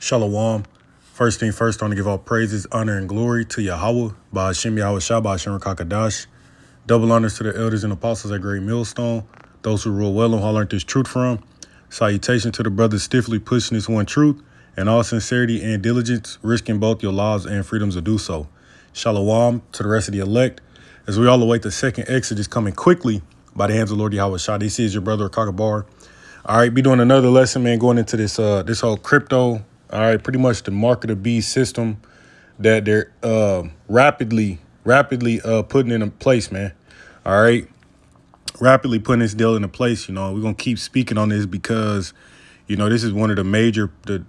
Shalom. First thing first, I want to give all praises, honor, and glory to Yahweh, Ba'ashem Yahweh Shah, Ba'ashem Rakakadash. Double honors to the elders and apostles at Great Millstone, those who rule well and who I learned this truth from. Salutation to the brothers stiffly pushing this one truth, and all sincerity and diligence, risking both your lives and freedoms to do so. Shalom to the rest of the elect, as we all await the second exodus coming quickly by the hands of Lord Yahweh Shah. This is your brother Kakabar. All right, be doing another lesson, man, going into this this whole crypto. All right, pretty much the market of beast system that they're rapidly putting into place, man. All right, rapidly putting this deal into place. You know, we're gonna keep speaking on this because, you know, this is one of the major, the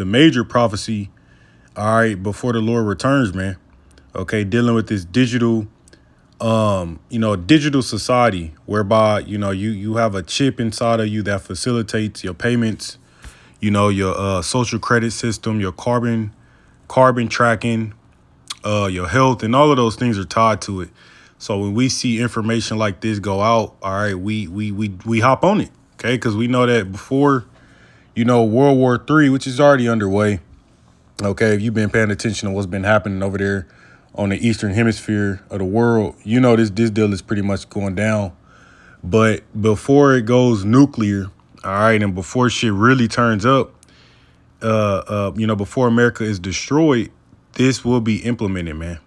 major prophecy. All right, before the Lord returns, man. Okay, dealing with this digital, digital society whereby, you have a chip inside of you that facilitates your payments, your social credit system, your carbon tracking, your health, and all of those things are tied to it. So when we see information like this go out, all right, we hop on it, okay? Because we know that before, World War III, which is already underway, okay, if you've been paying attention to what's been happening over there on the Eastern Hemisphere of the world, this deal is pretty much going down. But before it goes nuclear, all right, and before shit really turns up, before America is destroyed, this will be implemented, man.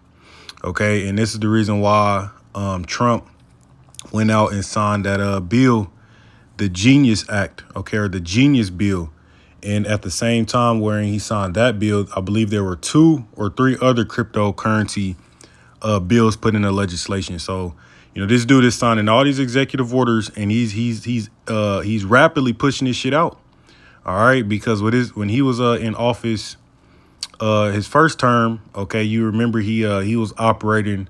Okay, and this is the reason why Trump went out and signed that bill, the Genius Act, okay, or the Genius Bill. And at the same time wherein he signed that bill, I believe there were 2 or 3 other cryptocurrency bills put into legislation. So, this dude is signing all these executive orders, and he's rapidly pushing this shit out. All right, because when he was in office, his first term, okay, you remember he was operating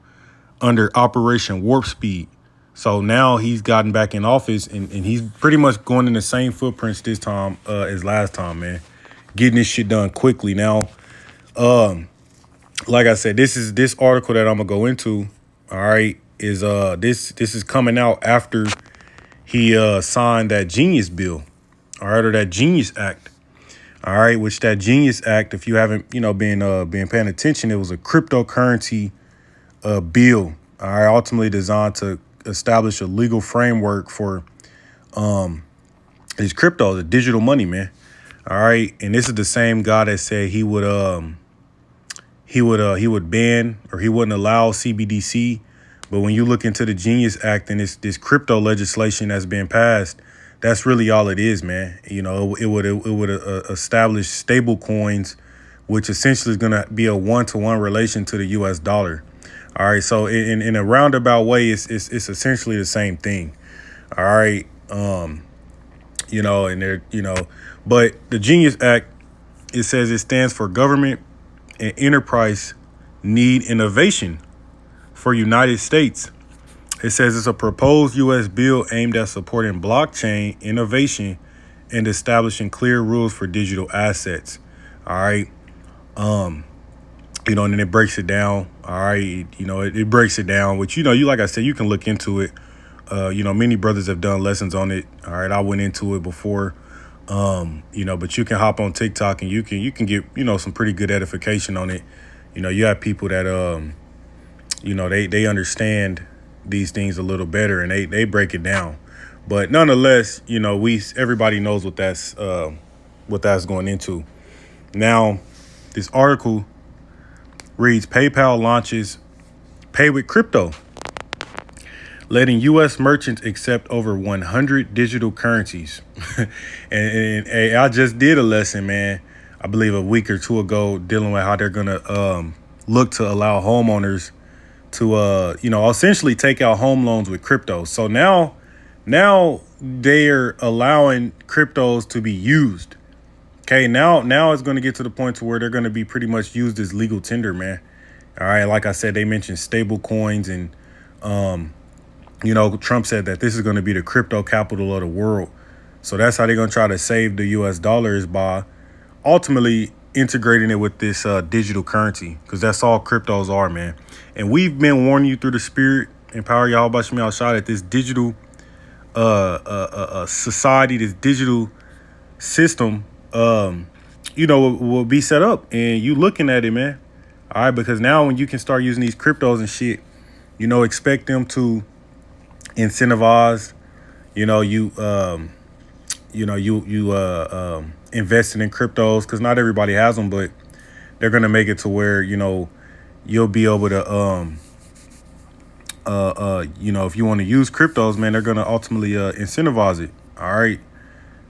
under Operation Warp Speed. So now he's gotten back in office, and he's pretty much going in the same footprints this time as last time, man. Getting this shit done quickly. Now, like I said, this article that I'm gonna go into, all right, is this is coming out after he signed that Genius Bill, all right, or that Genius Act, all right, which that Genius Act, if you haven't been paying attention, it was a cryptocurrency bill, all right, ultimately designed to establish a legal framework for these cryptos, the digital money, man. All right, and this is the same guy that said he would ban, or he wouldn't allow CBDC. But when you look into the Genius Act and this crypto legislation that's been passed, that's really all it is, man. It would establish stable coins, which essentially is going to be a 1-to-1 relation to the U.S. dollar. All right, so in a roundabout way, it's essentially the same thing. All right, and they're but the Genius Act, it says it stands for government and enterprise need innovation for United States. It says it's a proposed U.S. bill aimed at supporting blockchain innovation and establishing clear rules for digital assets. All right. And then it breaks it down. All right. It breaks it down, which, like I said, you can look into it. Many brothers have done lessons on it. All right. I went into it before, but you can hop on TikTok and you can get, some pretty good edification on it. You have people that, they understand these things a little better, and they break it down. But nonetheless, everybody knows what that's going into. Now, this article reads, PayPal launches Pay with Crypto, letting U.S. merchants accept over 100 digital currencies. and I just did a lesson, man, I believe a week or 2 ago, dealing with how they're going to look to allow homeowners to, essentially take out home loans with crypto. So now they're allowing cryptos to be used. Okay, now it's going to get to the point to where they're going to be pretty much used as legal tender, man. All right, like I said, they mentioned stable coins, and Trump said that this is going to be the crypto capital of the world. So that's how they're going to try to save the U.S. dollar, is by ultimately integrating it with this digital currency, because that's all cryptos are, man. And we've been warning you through the spirit and power Yahweh Shemi Al-Shad that this digital society, this digital system will be set up, and you looking at it, man. All right, because now when you can start using these cryptos and shit, expect them to incentivize, you investing in cryptos, because not everybody has them, but they're gonna make it to where you'll be able to if you want to use cryptos, man, they're gonna ultimately incentivize it. All right,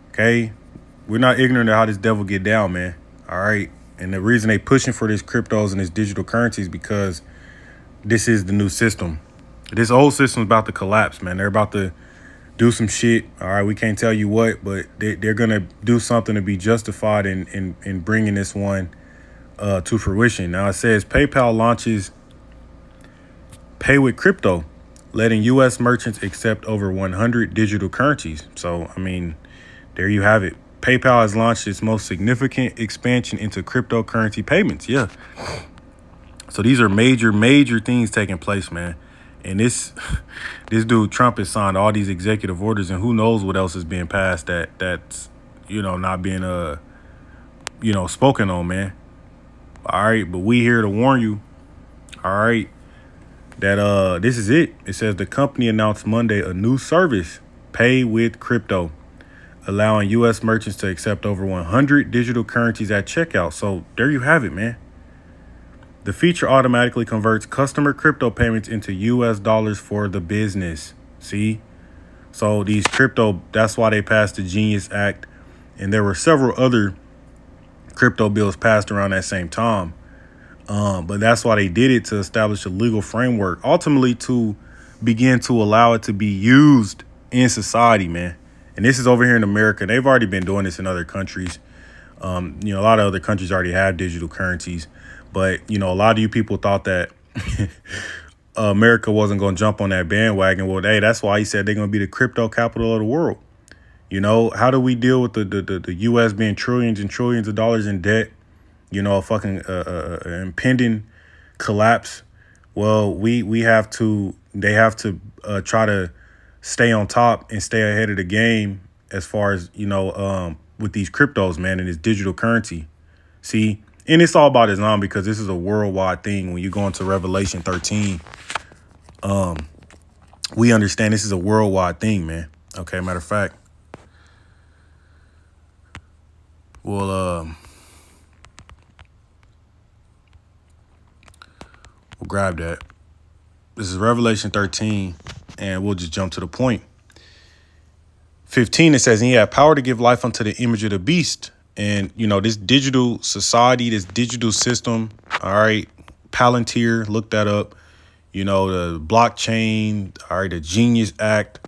okay, we're not ignorant of how this devil get down, man. All right, and the reason they pushing for this cryptos and this digital currencies because this is the new system. This old system's about to collapse, man. They're about to do some shit. All right, we can't tell you what, but they're gonna do something to be justified in bringing this one to fruition. Now it says PayPal launches Pay with Crypto, letting U.S. merchants accept over 100 digital currencies. So, I mean, there you have it. PayPal has launched its most significant expansion into cryptocurrency payments. Yeah. So these are major things taking place, man. And this dude Trump has signed all these executive orders, and who knows what else is being passed that's not being spoken on, man. All right, but we here to warn you. All right, that this is it. It says the company announced Monday a new service, Pay with Crypto, allowing U.S. merchants to accept over 100 digital currencies at checkout. So there you have it, man. The feature automatically converts customer crypto payments into U.S. dollars for the business. See? So these crypto, that's why they passed the Genius Act. And there were several other crypto bills passed around that same time. But that's why they did it, to establish a legal framework, ultimately to begin to allow it to be used in society, man. And this is over here in America. They've already been doing this in other countries. A lot of other countries already have digital currencies. But, a lot of you people thought that America wasn't going to jump on that bandwagon. Well, hey, that's why he said they're going to be the crypto capital of the world. How do we deal with the U.S. being trillions and trillions of dollars in debt? A fucking impending collapse. Well, they have to try to stay on top and stay ahead of the game as far as, with these cryptos, man, and this digital currency. See? And it's all about Islam, because this is a worldwide thing. When you go into Revelation 13, we understand this is a worldwide thing, man. Okay, matter of fact, we'll grab that. This is Revelation 13, and we'll just jump to the point. 15, it says, and he had power to give life unto the image of the beast. And, this digital society, this digital system, all right, Palantir, look that up, the blockchain, all right, the Genius Act,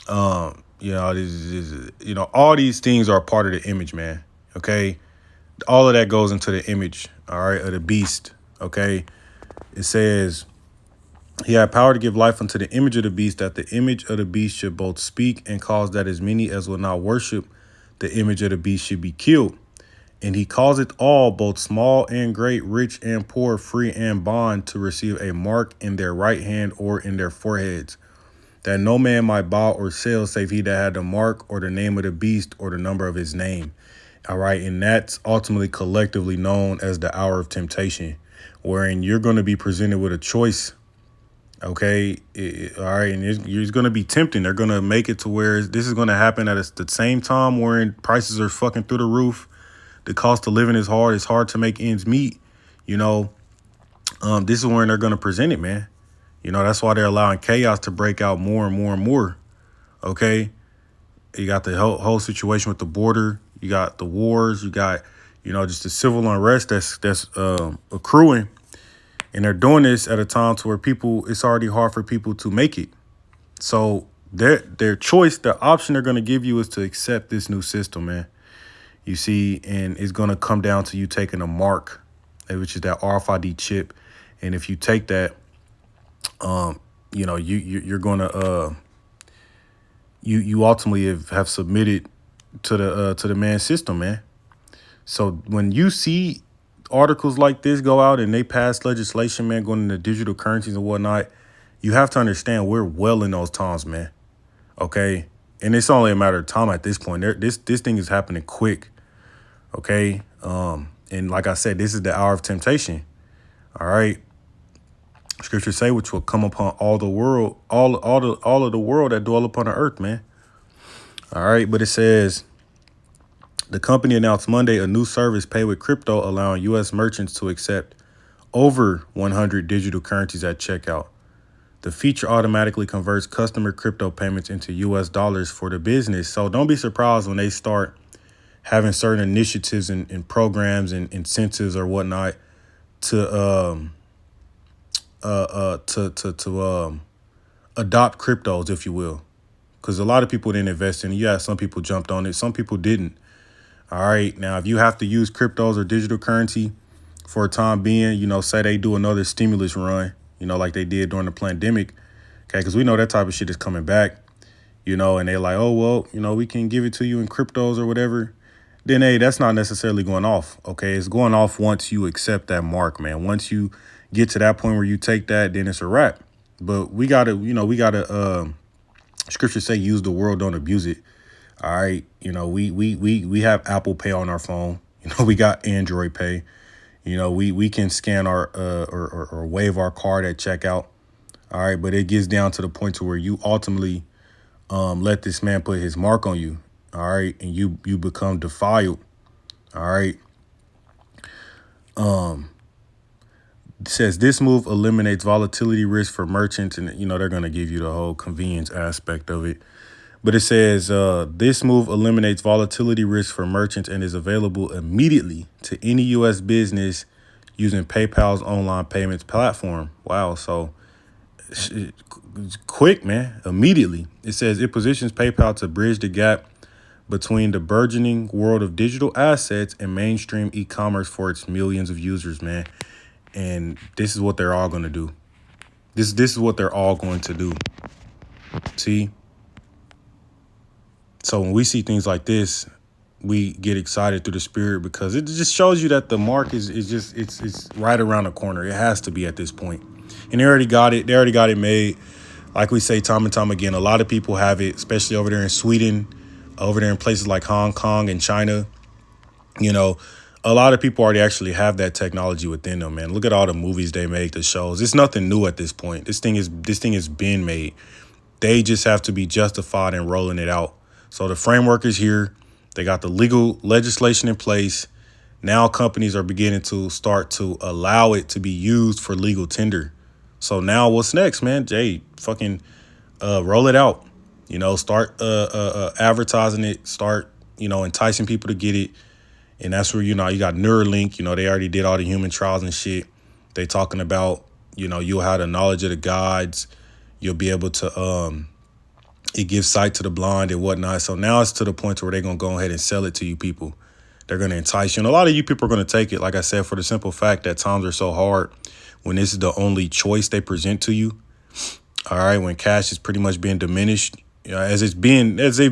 all these things are part of the image, man, okay? All of that goes into the image, all right, of the beast, okay? It says, he had power to give life unto the image of the beast, that the image of the beast should both speak and cause that as many as will not worship the image of the beast should be killed. And he causeth all, both small and great, rich and poor, free and bond, to receive a mark in their right hand or in their foreheads, that no man might buy or sell save he that had the mark or the name of the beast or the number of his name. All right. And that's ultimately collectively known as the hour of temptation, wherein you're going to be presented with a choice. OK, all right. And you're going to be tempting. They're going to make it to where this is going to happen at the same time wherein prices are fucking through the roof. The cost of living is hard. It's hard to make ends meet. This is when they're going to present it, man. That's why they're allowing chaos to break out more and more and more. OK, you got the whole situation with the border. You got the wars. You got, just the civil unrest that's accruing. And they're doing this at a time to where it's already hard for people to make it. So their choice, the option they're going to give you is to accept this new system, man. You see, and it's going to come down to you taking a mark, which is that RFID chip. And if you take that, you're going to you ultimately have submitted to the man's system, man. So when you see articles like this go out and they pass legislation, man, going into digital currencies and whatnot, you have to understand we're well in those times, man. Okay. And it's only a matter of time at this point. This thing is happening quick. Okay. And like I said, this is the hour of temptation. All right. Scripture say which will come upon all the world, all of the world that dwell upon the earth, man. All right. But it says the company announced Monday a new service pay with crypto, allowing U.S. merchants to accept over 100 digital currencies at checkout. The feature automatically converts customer crypto payments into U.S. dollars for the business. So don't be surprised when they start having certain initiatives and programs and incentives or whatnot to adopt cryptos, if you will, because a lot of people didn't invest in it. Yeah, some people jumped on it, some people didn't. All right, now if you have to use cryptos or digital currency for a time being, say they do another stimulus run, like they did during the pandemic, okay, because we know that type of shit is coming back, and they're like, oh well, we can give it to you in cryptos or whatever. Then hey, that's not necessarily going off. Okay, it's going off once you accept that mark, man. Once you get to that point where you take that, then it's a wrap. But we gotta scripture say use the world, don't abuse it. All right. We have Apple Pay on our phone. We got Android Pay. We can scan our or wave our card at checkout. All right, but it gets down to the point to where you ultimately let this man put his mark on you. All right, and you become defiled. All right. It says this move eliminates volatility risk for merchants, and they're gonna give you the whole convenience aspect of it. But it says this move eliminates volatility risk for merchants and is available immediately to any U.S. business using PayPal's online payments platform. Wow, so it's quick, man. Immediately, it says it positions PayPal to bridge the gap between the burgeoning world of digital assets and mainstream e-commerce for its millions of users, man. And this is what they're all going to do. This is what they're all going to do. See? So when we see things like this, we get excited through the spirit because it just shows you that the mark is just it's right around the corner. It has to be at this point. And they already got it. They already got it made. Like we say time and time again, a lot of people have it, especially over there in Sweden, over there in places like Hong Kong and China. A lot of people already actually have that technology within them, man. Look at all the movies they make, the shows. It's nothing new at this point. This thing is been made. They just have to be justified in rolling it out. So the framework is here. They got the legal legislation in place. Now companies are beginning to start to allow it to be used for legal tender. So now what's next, man? Jay, fucking roll it out. Start advertising it. Start, enticing people to get it. And that's where, you got Neuralink. They already did all the human trials and shit. They talking about, you'll have the knowledge of the gods. You'll be able to, it gives sight to the blind and whatnot. So now it's to the point where they're going to go ahead and sell it to you people. They're going to entice you. And a lot of you people are going to take it, like I said, for the simple fact that times are so hard when this is the only choice they present to you. All right, when cash is pretty much being diminished, as they've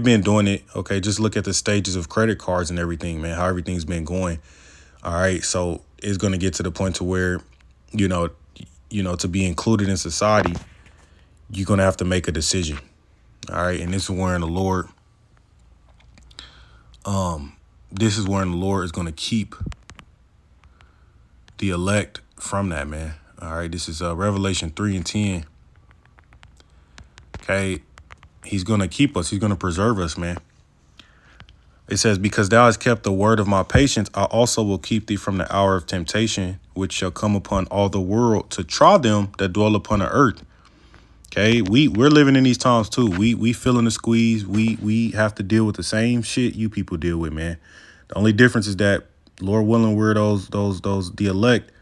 been doing it. Okay, just look at the stages of credit cards and everything, man, how everything's been going. All right, so it's going to get to the point to where, to be included in society, you're going to have to make a decision. All right, and this is where in the Lord, the Lord is going to keep the elect from that, man. All right, this is Revelation 3:10. Okay, he's going to keep us. He's going to preserve us, man. It says, because thou hast kept the word of my patience, I also will keep thee from the hour of temptation, which shall come upon all the world to try them that dwell upon the earth. Okay, we're living in these times too. We feeling the squeeze. We have to deal with the same shit you people deal with, man. The only difference is that, Lord willing, we're the elect,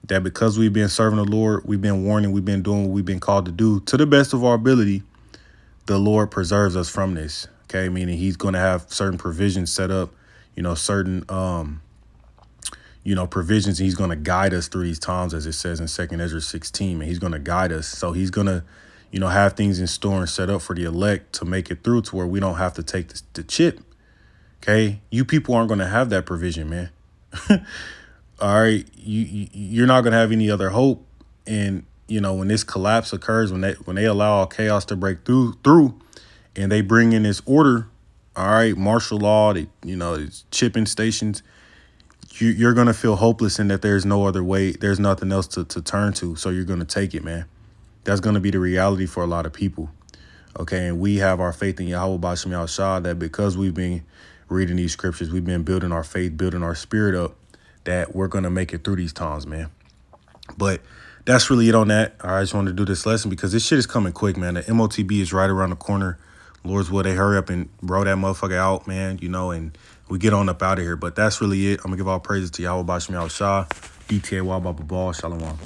that because we've been serving the Lord, we've been warning, we've been doing what we've been called to do to the best of our ability. The Lord preserves us from this. Okay, meaning he's going to have certain provisions set up, certain provisions. He's going to guide us through these times, as it says in 2 Ezra 16, and he's going to guide us. So he's going to, have things in store and set up for the elect to make it through to where we don't have to take the chip. Okay, you people aren't going to have that provision, man. All right, you're not going to have any other hope. And, when this collapse occurs, when they allow chaos to break through and they bring in this order, all right, martial law, it's chipping stations, you're going to feel hopeless and that there's no other way. There's nothing else to turn to. So you're going to take it, man. That's going to be the reality for a lot of people. Okay. And we have our faith in Yahweh Bashim Yahshua that because we've been reading these scriptures, we've been building our faith, building our spirit up, that we're going to make it through these times, man. But that's really it on that. All right, I just wanted to do this lesson because this shit is coming quick, man. The Motb is right around the corner. Lord's will, they hurry up and roll that motherfucker out, man, and we get on up out of here. But that's really it. I'm going to give all praises to Yahweh Bashim Yahshua, DTA Wabba Ball, Shalom.